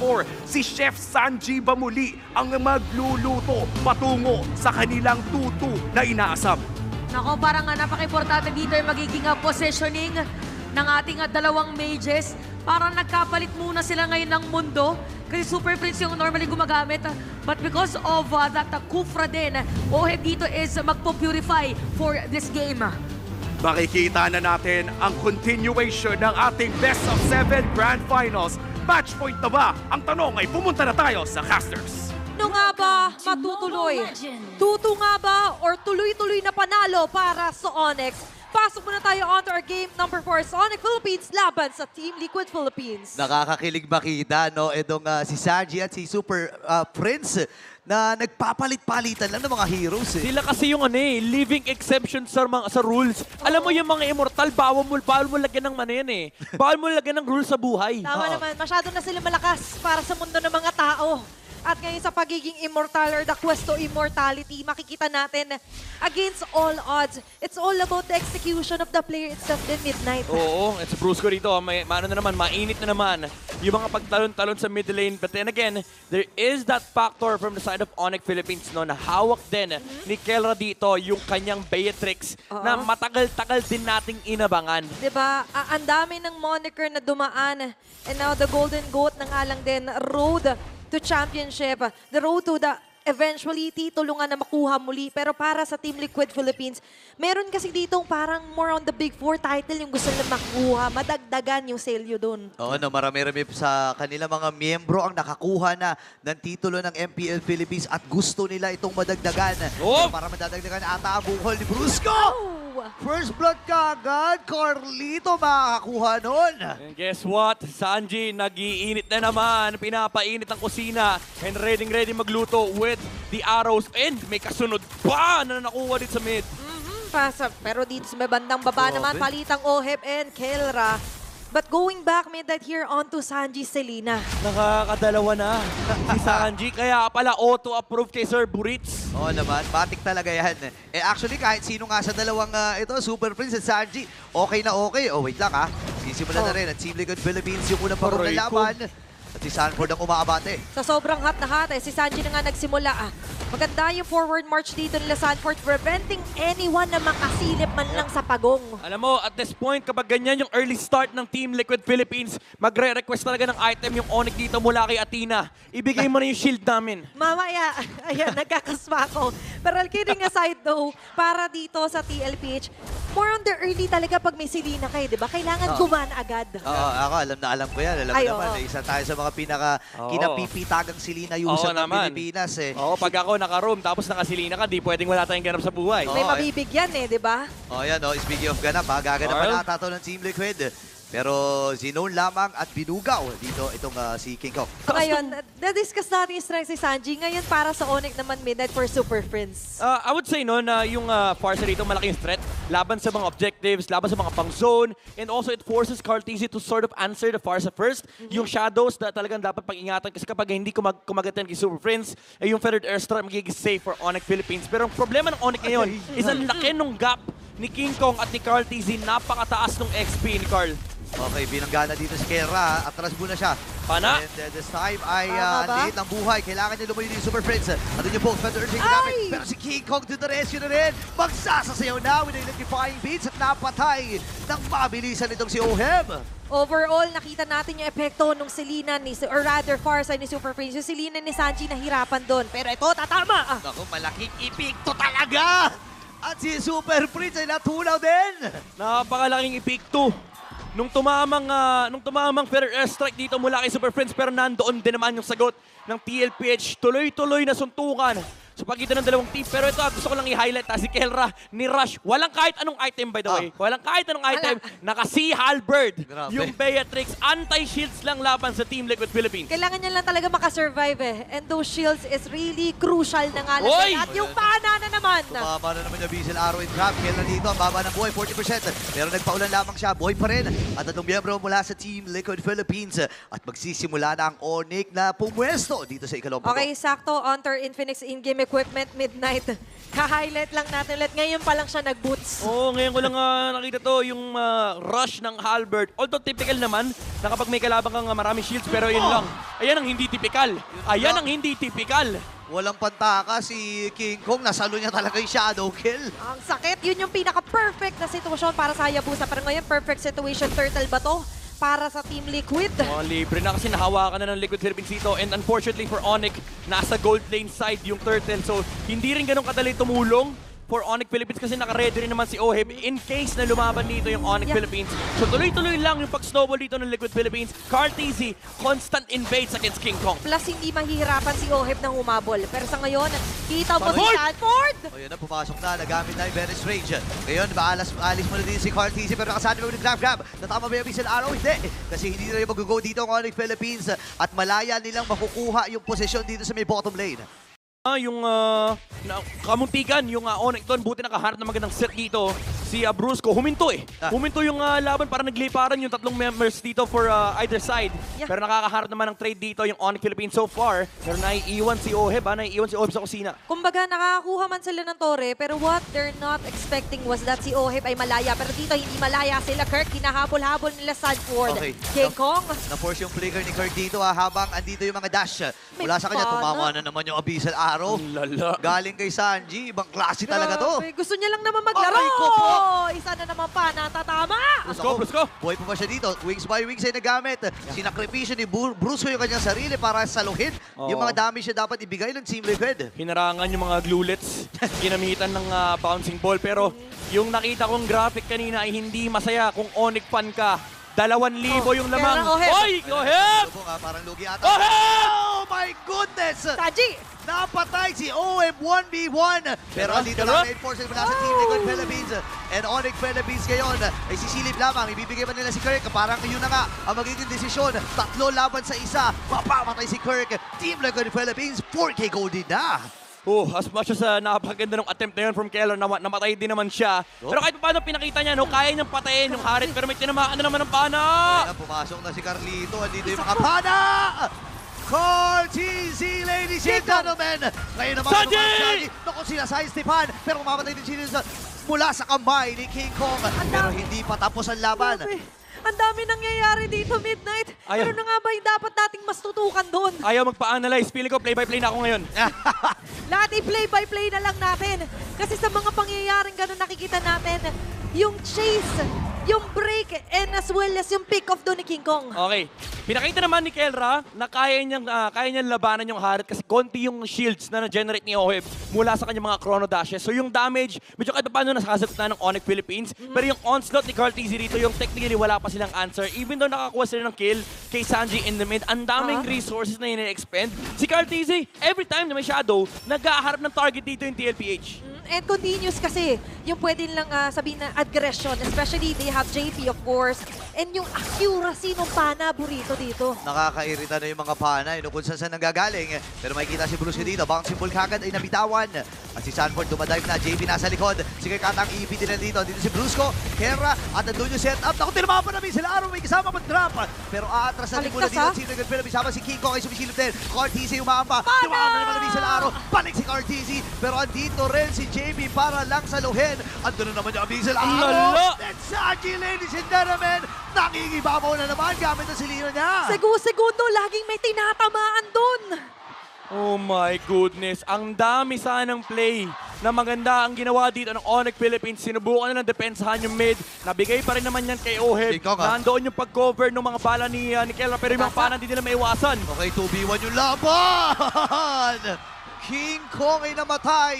4, si Chef Sanji ba muli ang magluluto patungo sa kanilang tutu na inaasam? Nako, parang napaka-importante dito yung magiging positioning ng ating dalawang mages. Parang nagkapalit muna sila ngayon ng mundo. Kasi Super Prince yung normally gumagamit. But because of that Kufra din, Oheb dito is magpo-purify for this game. Makikita na natin ang continuation ng ating Best of 7 Grand Finals. Match point na ba? Ang tanong ay pumunta na tayo sa casters. Ano nga ba matutuloy? Tutu nga ba or tuloy-tuloy na panalo para sa Onyx? Pasok muna tayo on to our game number 4, Sonic Philippines laban sa Team Liquid Philippines. Nakakakilig makita, no? Itong si Sanji at si Super Prince na nagpapalit-palitan lang ng mga heroes. Sila kasi yung living exception sa rules. Alam mo yung mga immortal, bawal mo lagyan ng yan eh. Bawal mo lagyan ng rules sa buhay. Tama naman, masyado na sila malakas para sa mundo ng mga tao. At ngayon sa pagiging immortal or the quest to immortality, makikita natin against all odds, it's all about the execution of the player itself din, Midnight. Oo, it's Brusco rito. Mainit na naman. Yung mga pagtalon-talon sa mid lane. But then again, there is that factor from the side of Onyx Philippines no, na hawak din ni Kelra dito yung kanyang Beatrix na matagal-tagal din nating inabangan. Diba? Ang dami ng moniker na dumaan. And now the Golden Goat na nga lang din, road to championship, the road to the eventually titulungan na makuha muli. Pero para sa Team Liquid Philippines, meron kasi ditong parang more on the Big Four title yung gusto nila makuha, madagdagan yung selyo dun. Oo, no, marami-rami sa kanila mga miyembro ang nakakuha na ng titulo ng MPL Philippines at gusto nila itong madagdagan. Oh! Para madadagdagan ata ang buhol ni Brusco! Oh! First blood kagad, Carlito makakakuha nun. And guess what? Sanji, nag-iinit na naman. Pinapainit ang kusina. And ready magluto with the arrows. And may kasunod pa na nakuha din sa mid. Pero dito sa may bandang baba naman, palitang Oheb and Kelra. But going back, Midnight here onto Sanji Selena. Nakakadalawa na si Sanji. Kaya pala auto-approve kay Sir Buritz. Oo naman, batik talaga yan. Actually, kahit sino nga sa dalawang ito, Super Prince at Sanji, okay na okay. Oh, wait lang Sisimulan na rin at Team Liquid Philippines yung unang parang na laban. At si Sanford ang umaabate. Sa sobrang hot na hot, si Sanji na nga nagsimula. Maganda yung forward march dito nila Sanford, preventing anyone na makasilip man lang sa pagong. Alam mo, at this point, kapag ganyan yung early start ng Team Liquid Philippines, magre-request talaga ng item yung Onyx dito mula kay Athena. Ibigay mo na yung shield namin. Mamaya, ayan, nagkakasma ako. Pero kidding aside though, para dito sa TLPH, more on the early talaga pag may Selena kayo, di ba? Kailangan gumana agad. Oo, ako alam ko yan. Alam mo naman, isa tayo sa mga kinapipitagang Selena user ng Pilipinas. Oo, pag ako naka-room tapos naka-Selena ka, di pwedeng wala tayong ganap sa buhay. May mabibigyan di ba? Yan speaking of ganap, gaganapan ata ito ng Team Liquid. Pero Zinone lamang at binugaw dito itong si King Kong. Ngayon, na-discuss natin yung strength si Sanji. Ngayon para sa Onyx naman, Midnight for Super Friends. I would say na yung Farsa dito malaking threat laban sa mga objectives, laban sa mga pang-zone, and also it forces Carl TZ to sort of answer the Farsa first. Yung shadows na talagang dapat pag-ingatan kasi kapag hindi kumagatan kay Super Friends, yung Feathered Airstrike magiging safe for Onyx Philippines. Pero ang problema ng Onyx ngayon is ang laki nung gap ni King Kong at ni Carl TZ. Napakataas nung XP ni Carl. Okay, binanggana dito si Kelra. Atras muna siya. Pana? And this time ay liit ng buhay. Kailangan niya lumayo din yung Super Friends. At yung both Feather Urging namin. Pero si King Kong to the rescue na rin. Magsasasayaw na with electrifying beats at napatay ng mabilisan itong si Oheb. Overall, nakita natin yung epekto nung Selena or rather Farsa ni Super Prince. Yung Selena ni Sanji nahirapan doon. Pero ito, tatama! Naku, malaking epekto talaga! At si Super Prince ay natunaw din! Napakalaking epic 2. Nung tumamang Feather Airstrike dito mula kay Super Friends, pero nandoon din naman yung sagot ng TLPH. Tuloy-tuloy na suntukan sa pagitan ng dalawang team. Pero ito, gusto ko lang i-highlight si Kelra ni Rush. Walang kahit anong item, by the way. Walang kahit anong item. Naka-Sea Halberd. Yung Beatrix. Anti-shields lang laban sa Team Liquid Philippines. Kailangan niya lang talaga makasurvive And those shields is really crucial na nga lang. At yung pana na naman. Tumama na naman yung Visual Arrow in Trap. Kelra dito, ang baba ng buhay, 40%. Pero nagpaulan lamang siya. Buhay pa rin. At tatlong miyembro mula sa Team Liquid Philippines. At magsisimula na ang Onyx na pumwesto dito sa ikalawang Okay, sakto. Onter Infinix in-game equipment, Midnight. Ka-highlight lang natin ulit. Ngayon pa lang siya nag-boots. Oo, ngayon ko lang nakita to, yung rush ng Halberd. Although typical naman, na kapag may kalaban kang maraming shields, pero yun lang. Ayan ang hindi typical. Ayan ang hindi typical. Walang pantaka si King Kong. Nasalo niya talaga yung shadow kill. Ang sakit. Yun yung pinaka-perfect na sitwasyon para sa Hayabusa. Pero ngayon, perfect situation. Turtle ba to? Para sa Team Liquid. Oh, libre na kasi nahawakan na ng Liquid Philippines dito. And unfortunately for Onyx, nasa gold lane side yung Turtle. So, hindi rin ganun kadali tumulong for Onyx Philippines kasi naka-ready rin naman si Oheb in case na lumaban dito yung Onyx Philippines. So, tuloy-tuloy lang yung pag-snowball dito ng Liquid Philippines. Carteezy, constant invades against King Kong. Plus, hindi mahihirapan si Oheb ng humabol. Pero sa ngayon, kita mo si Sanford! Sanford! O yun na, pumasok na. Nagamit na yung Venice Rage. Ngayon, alis mo na din si Carteezy pero nakasali mo yung grab. Natama ba yung Missile Arrow? Hindi. Kasi hindi na rin mag-go dito ang Onyx Philippines at malaya nilang makukuha yung posisyon dito sa may bottom lane. Yung kamuntikan, yung Onyx doon, buti nakaharap na magandang set dito. Si Brusco, huminto eh. Huminto yung laban para nagliparan yung tatlong members dito for either side. Yeah. Pero nakakaharap naman ng trade dito yung Onyx Philippines so far. Pero naiiwan si Oheb, naiiwan si Oheb sa kusina. Kumbaga, nakakakuha man sila ng tore, pero what they're not expecting was that si Oheb ay malaya. Pero dito, hindi malaya sila, Kirk. Kinahabol-habol nila Sanford. Okay. King Kong. Na-force yung flicker ni Kirk dito habang andito yung mga dash. Mula sa kanya, tumama na naman yung Abyssal Arrow. Ang lala. Galing kay Sanji. Ibang klase talaga to. Grabe, gusto niya lang naman maglaro. Aray ko po. Isa na naman pa, natatama. Brusco. Buhay pa ba siya dito? Wings by wings ay nagamit. Sinakripisyo ni Brusco yung kanyang sarili para saluhin yung mga damage na dapat ibigay ng Team Liquid. Hinarangan yung mga glulets, ginamitan ng bouncing ball. Pero yung nakita kong graphic kanina ay hindi masaya kung Onyx fan ka. 2,000 yung lamang. Kaya Oheb. Oy, Oheb! Ito po nga, parang lugi ata. Oheb! Oh my goodness! Saji. Napatay si OM 1v1. Pero dito lang reinforcement mula sa Team Liquid Philippines. And Onyx Philippines ngayon ay sisilip lamang. Ibibigay ba nila si Kirk? Parang yun na nga ang magiging desisyon. 3 laban sa isa. Mapamatay si Kirk. Team Liquid Philippines, 4K gold din na. As much as napakaganda ng attempt na yun from Keller, namatay din naman siya. Pero kahit paano pinakita niya, kaya niyang patayin yung Harit, pero may tinamaan na naman ng pana. Ayan, pumasok na si Carlito. Andito yung mga pana. Carteezy, ladies and gentlemen. Ngayon naman Sanji! Naku, sila sa Esteban. Pero mamatay din sila mula sa kamay ni King Kong. Pero hindi pa tapos ang laban. Grabe. Ang dami nangyayari dito, Midnight. Ayaw. Pero na nga ba yung dapat nating mas tutukan doon? Ayaw magpa-analyze. Feeling ko play-by-play na ako ngayon. Lahat i-play-by-play na lang natin. Kasi sa mga pangyayaring ganun nakikita natin, yung chase, yung break, and as well as yung pick-off doon ni King Kong. Okay. Pinakita naman ni Kelra na kaya niyang labanan yung Harit kasi konti yung shields na na-generate ni Oheb mula sa kanyang mga chrono dashes. So yung damage, medyo kahit paano nasasagot na ng Onyx Philippines. Pero yung onslaught ni Carteezy dito, yung technically wala pa silang answer. Even though nakakuha sila ng kill kay Sanji in the mid, ang daming resources na yun-expend. Si Carteezy, every time na may shadow, nag-aharap ng target dito yung TLPH. And continuous kasi, yung pwede lang sabihin na aggression, especially they have JP of course, and yung accuracy ng pana burrito dito. Nakakairita na yung mga panay kung saan nanggagaling. Pero makikita si Brusco dito. Bouncing ball kagad ay nabitawan. At si Sanford dumadive na. JP nasa likod. Sige katang EP din na dito. Dito si Brusco. Kera. At nandun yung setup. Naku, tinama pa namin sila araw. May kasama pang drop. Pero aatras na rin muna dito. Si Liquid Philippines. Sama si King Kong ay sumisilip din. Carteezy umaamba. Tumama na naman namin sila araw. Balik si Carteezy. Pero andito rin si JP para lang saluhin. Andun na naman yung Abyssal Arrow. Lala! And Sanji, ladies and gentlemen, nangingibabaw na naman gamit ang silino niya. Segundo, laging may tinatamaan dun. Oh my goodness. Ang dami sanang play na maganda ang ginawa dito ng Onyx Philippines. Sinubukan na ng depensahan yung mid. Nabigay pa rin naman yan kay Oheb. Ikaw nga. Nandoon yung pag-cover ng mga bala ni Kelra pero yung mga pana hindi nila maiwasan. Okay, 2v1 yung laban! King Kong ay namatay.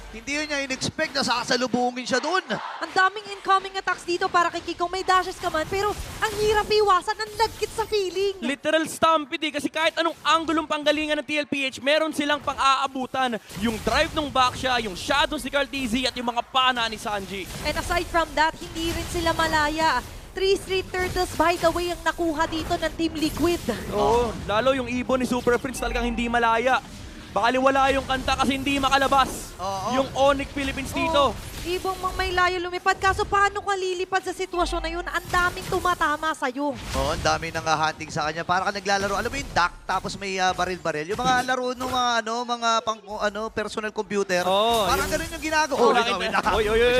Hindi niya in-expect na sasalubungin siya dun. Ang daming incoming attacks dito para kay King Kong. May dashes ka man, pero ang hirap iwasan, ang lagkit sa feeling. Literal stampede kasi kahit anong anggulong panggalingan ng TLPH, meron silang pang-aabutan. Yung drive ng Baksha, yung shadow si Carteezy at yung mga pana ni Sanji. And aside from that, hindi rin sila malaya. 3 Street Turtles, by the way, ang nakuha dito ng Team Liquid. Oo, lalo yung ibon ni Super Prince talagang hindi malaya. Baka liwala yung kanta kasi hindi makalabas yung Onyx Philippines dito. Ibong may layo lumipad. Kaso paano ka lilipad sa sitwasyon na yun? Ang daming tumatama sa'yo. Oo, ang dami nang hunting sa kanya. Para ka naglalaro, alam mo yung duck, tapos may baril-baril. Yung mga laro ng mga personal computer. Parang ganun yung ginagawa.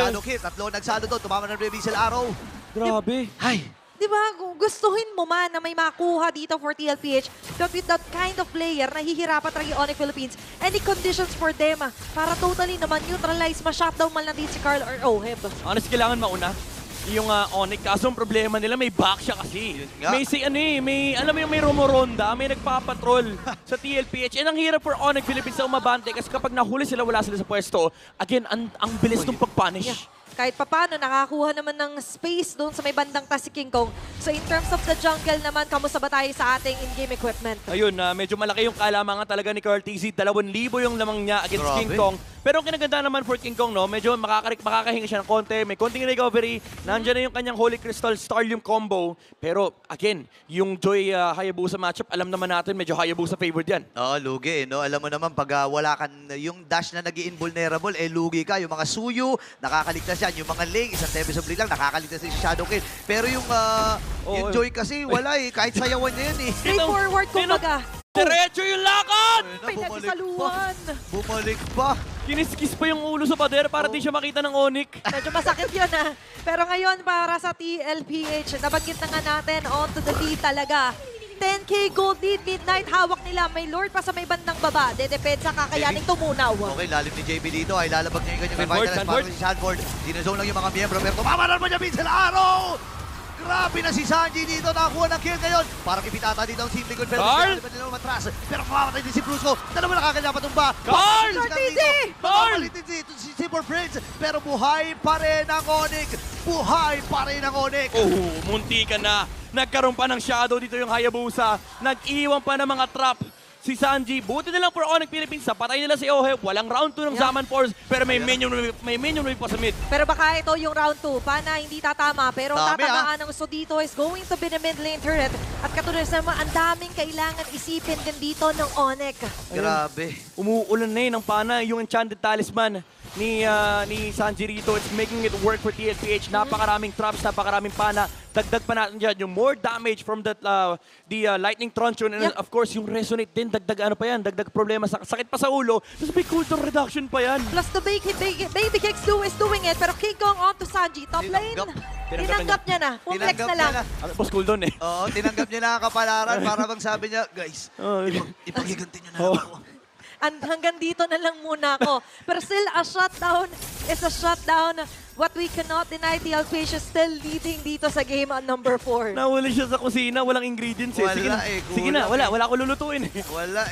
Shadow Kid, tatlo nagsalo doon. Tumama na ng Rebisel Arrow. Grabe. Ay, Di ba, gustuhin mo man na may makuha dito for TLPH, but with that kind of player, nahihirapan talaga yung Onyx Philippines. Any conditions for them para totally naman neutralize, ma-shutdown man lang din si Carl or Oheb. Honest, kailangan mauna yung Onyx. Kaso ang problema nila, may back siya kasi. Alam mo yung may rumoronda, may nagpapatrol sa TLPH. And ang hirap for Onyx Philippines sa umabante kasi kapag nahuli sila, wala sila sa pwesto. Again, ang bilis nung pag-punish. Yeah. Kahit papano, nakakuha naman ng space doon sa may bandang taas si King Kong. So in terms of the jungle naman, kamusta ba tayo sa ating in-game equipment? Ayun, medyo malaki yung kalamangan talaga ni Carl TZ. 2,000 yung lamang niya against King Kong. Pero ang kinaganda naman for King Kong, no, medyo makakahinga siya ng konti. May konting recovery. Nandiyan na yung kanyang Holy Crystal Starlium combo. Pero again, yung Joy Hayabusa matchup, alam naman natin, medyo Hayabusa favored yan. lugi, no? Alam mo naman, pag wala kan yung dash na nag invulnerable, lugi ka. Yung mga Suyu, nakakaligtas yan. Yung mga Ling, isang Tempest of Blade lang, nakakaligtas si Shadow Kid. Pero yung Joy kasi, wala kahit sayawan niya yan Straightforward, kumbaga. Diretso yung lakad! Pinagsaluhan. Bumalik pa. Kiniskis pa yung ulo sa pader para di siya makita ng Onyx. Medyo masakit yun Pero ngayon para sa TLPH, nabanggit na nga natin, on to the lead talaga. 10K gold lead, Midnight, hawak nila. May Lord pa sa may bandang baba. Dedepensa, kakayaning tumunaw. Okay, lalim ni JB dito. Ay lalabag niya yung kanyang revitalize para si Sanford. Dinazone lang yung mga miyembro. Pero tumama na naman niya Vincel Arrow! Grabe na si Sanji dito. Nakakuha ng kill ngayon. Parang ipitata dito ang team likod. Pero Carl! hindi nila matras. Pero mamamatay din si Brusco. Dalawa nakakanya patumba. Carl! Carl! Si Super Prince. Pero buhay pa rin ang Onyx. Buhay pa rin ang Onyx. Munti ka na. Nagkaroon pa ng shadow dito yung Hayabusa. Nag-iwan pa ng mga trap si Sanji. Buti na lang for Onyx Philippines. Patay nila si Oheb. Walang round 2 ng Zaman Force. Pero may minion pa sa mid. Pero baka ito yung round 2. Pana hindi tatama. Pero Dami, tatamaan ng gusto dito is going to be the mid lane turret. At katulad sa mga ang daming kailangan isipin din dito ng Onyx. Grabe. Umuulan na ng pana yung Enchanted Talisman ni Sanji rito. It's making it work for TLPH. Napakaraming traps, napakaraming pana. Dagdag pa natin dyan yung more damage from the Lightning Truncheon. And of course, yung Resonate din, dagdag problema. Sakit pa sa ulo. Tapos may cooldown reduction pa yan. Plus the Baby Kicks is doing it. Pero King Kong on to Sanji. Top lane. Tinanggap niya na. Pumflex na lang. Boss cooldown Oo, tinanggap niya na ang kapalaran para bang sabi niya, guys, ipagiganti niyo na lang ako. Hanggang dito na lang muna ako. Pero still, a shutdown is a shutdown. What we cannot deny, TLPH is still leading dito sa game on number 4. Nawala siya sa kusina, walang ingredients Wala Sige na, wala ko lulutuin Wala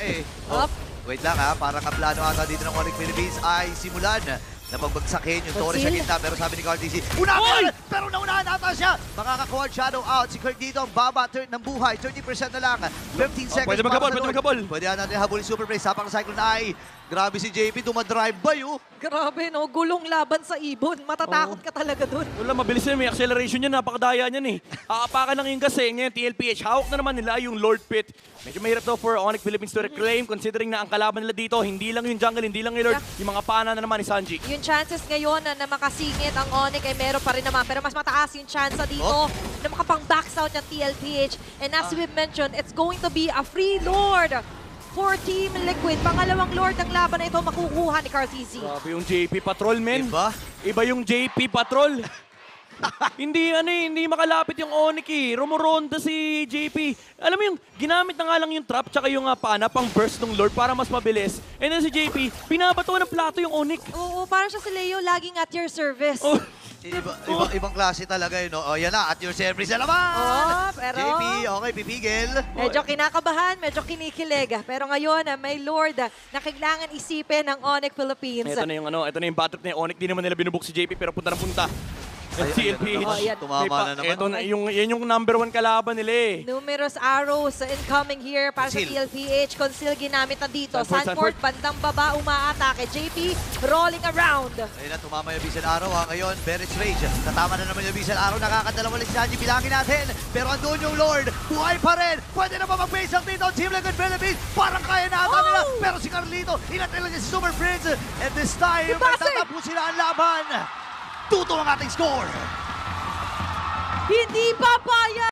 Wait lang parang ang plano ata dito ng Onyx Philippines ay simulan na pagbagsakin yung Torres sa gitna. Pero sabi ni Carl TZ, unahan! Pero naunahan ata siya! Makakakuha shadow out. Si Kurt dito ang baba ng buhay. 30% na lang. 15 seconds pwede magkabol. Pwede natin habol yung Super Play. Sapang cycle na ay. Grabe si JP, dumadrive by Grabe gulong laban sa ibon. Matatakot ka talaga dun. Wala, mabilis yan. May acceleration yan. Napakadaya niyan Aapakan lang yung kasi. Ngayon, TLPH. Hawak na naman nila yung Lord Pit. Medyo mahirap to for Onyx Philippines to reclaim considering na ang kalaban nila dito, hindi lang yung jungle, hindi lang yung Lord, yung mga pana na naman ni Sanji. Yung chances ngayon na makasingit ang Onyx ay meron pa rin naman. Pero mas mataas yung chance dito na makapang-backs out ng TLPH. And as we've mentioned, it's going to be a free Lord for Team Liquid. Pangalawang Lord ng laban na ito makukuha ni Carl TZ. Grabe yung JP Patrol, men. Iba yung JP Patrol. hindi makalapit yung Onyx Rumuronda si JP. Alam mo yung ginamit na nga lang yung trap tsaka yung pana pang burst ng Lord para mas mabilis. And then si JP, pinabato ng plato yung Onyx. Oo, parang siya si Leo laging at your service. Ibang klase talaga yan na, at your service na naman! Pero JP, okay, pipigil. medyo kinakabahan, medyo kinikilig. Pero ngayon, may Lord na kailangan isipin ng Onyx Philippines. Ito na yung battle na yung Onyx. Di naman nila binubuk si JP pero punta na punta. TLPH. Tumama na naman. Yan yung number 1 kalaban nila Numerous arrows incoming here para sa TLPH. Conceal ginamit na dito. Sanford, bandang baba, umaatake. JP, rolling around. Ayun na, tumama yung Vincel Arrow ngayon. Barrett's Rage. Tatama na naman yung Vincel Arrow. Nakakadalawa lang si Sanji. Bilangin natin. Pero andun yung Lord. Buhay pa rin. Pwede na ba mag-base up dito? Team Liquid Philippines. Parang kaya na ata nila. Pero pero si Carlito, inatay lang niya si Super Prince. And this time, Yung base! magtatapos sila ang laban. 2-2 ang ating score. Hindi papaya!